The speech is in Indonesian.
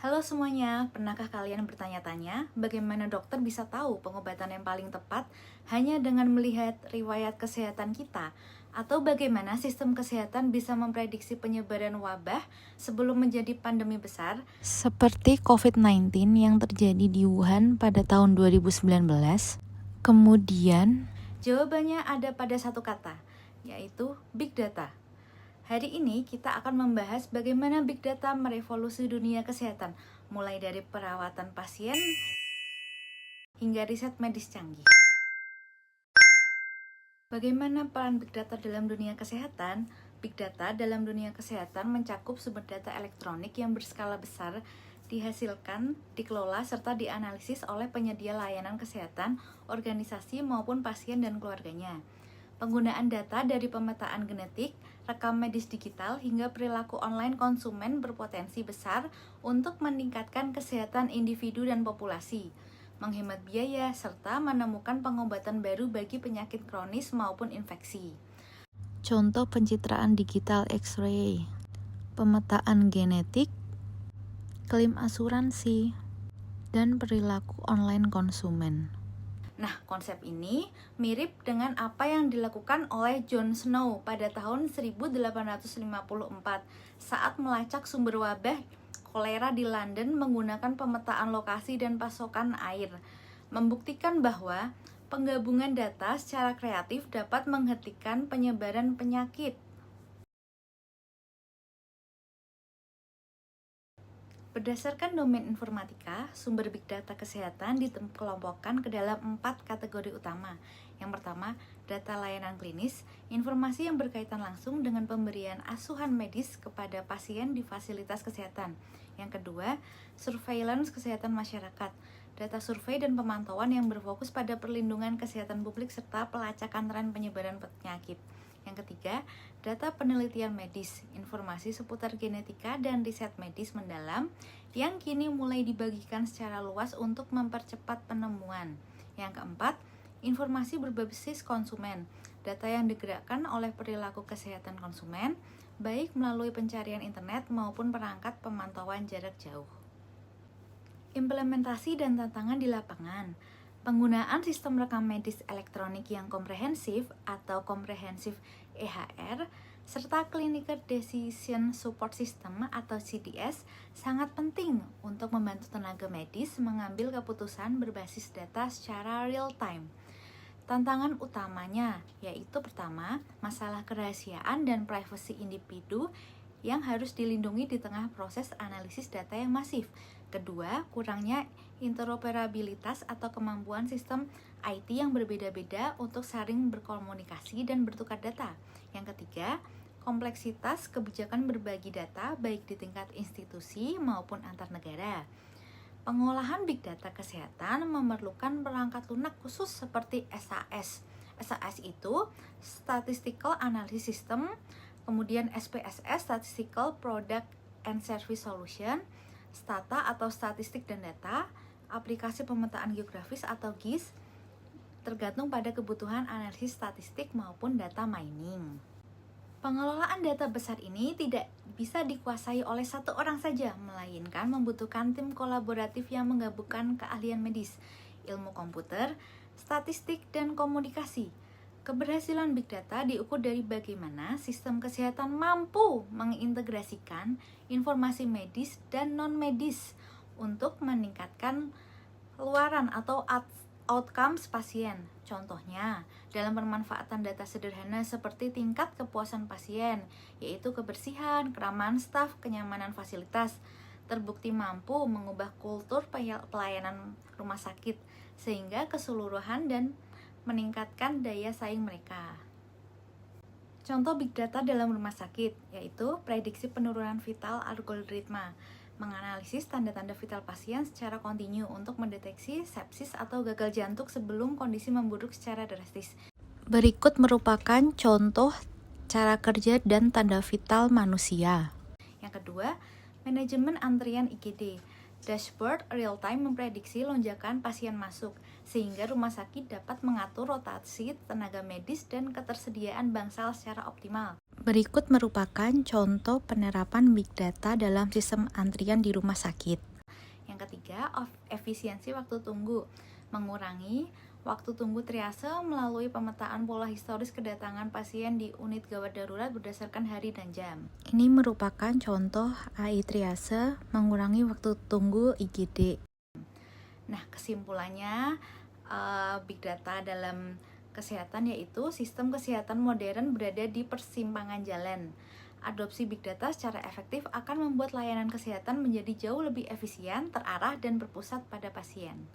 Halo semuanya, pernahkah kalian bertanya-tanya bagaimana dokter bisa tahu pengobatan yang paling tepat hanya dengan melihat riwayat kesehatan kita? Atau bagaimana sistem kesehatan bisa memprediksi penyebaran wabah sebelum menjadi pandemi besar? Seperti COVID-19 yang terjadi di Wuhan pada tahun 2019. Kemudian, jawabannya ada pada satu kata, yaitu Big Data. Hari ini kita akan membahas bagaimana Big Data merevolusi dunia kesehatan, mulai dari perawatan pasien hingga riset medis canggih. Bagaimana peran Big Data dalam dunia kesehatan? Big Data dalam dunia kesehatan mencakup sumber data elektronik yang berskala besar, dihasilkan, dikelola, serta dianalisis oleh penyedia layanan kesehatan, organisasi maupun pasien dan keluarganya. Penggunaan data dari pemetaan genetik, rekam medis digital, hingga perilaku online konsumen berpotensi besar untuk meningkatkan kesehatan individu dan populasi, menghemat biaya, serta menemukan pengobatan baru bagi penyakit kronis maupun infeksi. Contoh pencitraan digital X-ray, pemetaan genetik, klaim asuransi, dan perilaku online konsumen. Nah, konsep ini mirip dengan apa yang dilakukan oleh John Snow pada tahun 1854 saat melacak sumber wabah kolera di London menggunakan pemetaan lokasi dan pasokan air, membuktikan bahwa penggabungan data secara kreatif dapat menghentikan penyebaran penyakit. Berdasarkan domain informatika, sumber Big Data kesehatan dikelompokkan ke dalam 4 kategori utama. Yang pertama, data layanan klinis, informasi yang berkaitan langsung dengan pemberian asuhan medis kepada pasien di fasilitas kesehatan. Yang kedua, surveillance kesehatan masyarakat, data survei dan pemantauan yang berfokus pada perlindungan kesehatan publik serta pelacakan tren penyebaran penyakit. Yang ketiga, data penelitian medis, informasi seputar genetika dan riset medis mendalam yang kini mulai dibagikan secara luas untuk mempercepat penemuan. Yang keempat, informasi berbasis konsumen, data yang digerakkan oleh perilaku kesehatan konsumen, baik melalui pencarian internet maupun perangkat pemantauan jarak jauh. Implementasi dan tantangan di lapangan. Penggunaan sistem rekam medis elektronik yang komprehensif atau komprehensif EHR serta Clinical Decision Support System atau CDS sangat penting untuk membantu tenaga medis mengambil keputusan berbasis data secara real time. Tantangan utamanya yaitu pertama, masalah kerahasiaan dan privasi individu yang harus dilindungi di tengah proses analisis data yang masif. Kedua, kurangnya interoperabilitas atau kemampuan sistem IT yang berbeda-beda untuk saling berkomunikasi dan bertukar data. Yang ketiga, kompleksitas kebijakan berbagi data baik di tingkat institusi maupun antar negara. Pengolahan Big Data kesehatan memerlukan perangkat lunak khusus seperti SAS. SAS itu Statistical Analysis System, kemudian SPSS Statistical Product and Service Solution, Stata atau Statistik dan Data, aplikasi pemetaan geografis atau GIS, tergantung pada kebutuhan analisis statistik maupun data mining. Pengelolaan data besar ini tidak bisa dikuasai oleh satu orang saja, melainkan membutuhkan tim kolaboratif yang menggabungkan keahlian medis, ilmu komputer, statistik, dan komunikasi. Keberhasilan Big Data diukur dari bagaimana sistem kesehatan mampu mengintegrasikan informasi medis dan non-medis untuk meningkatkan luaran atau outcomes pasien. Contohnya, dalam pemanfaatan data sederhana seperti tingkat kepuasan pasien, yaitu kebersihan, keramahan staf, kenyamanan fasilitas, terbukti mampu mengubah kultur pelayanan rumah sakit sehingga keseluruhan dan meningkatkan daya saing mereka. Contoh Big Data dalam rumah sakit, yaitu prediksi penurunan vital algoritma, menganalisis tanda-tanda vital pasien secara kontinu untuk mendeteksi sepsis atau gagal jantung sebelum kondisi memburuk secara drastis. Berikut merupakan contoh cara kerja dan tanda vital manusia. Yang kedua, manajemen antrian IGD. Dashboard real-time memprediksi lonjakan pasien masuk, sehingga rumah sakit dapat mengatur rotasi tenaga medis dan ketersediaan bangsal secara optimal. Berikut merupakan contoh penerapan Big Data dalam sistem antrian di rumah sakit. Yang ketiga, efisiensi waktu tunggu. Mengurangi waktu tunggu triase melalui pemetaan pola historis kedatangan pasien di unit gawat darurat berdasarkan hari dan jam. Ini merupakan contoh AI triase mengurangi waktu tunggu IGD. Nah, kesimpulannya Big Data dalam kesehatan yaitu sistem kesehatan modern berada di persimpangan jalan. Adopsi Big Data secara efektif akan membuat layanan kesehatan menjadi jauh lebih efisien, terarah, dan berpusat pada pasien.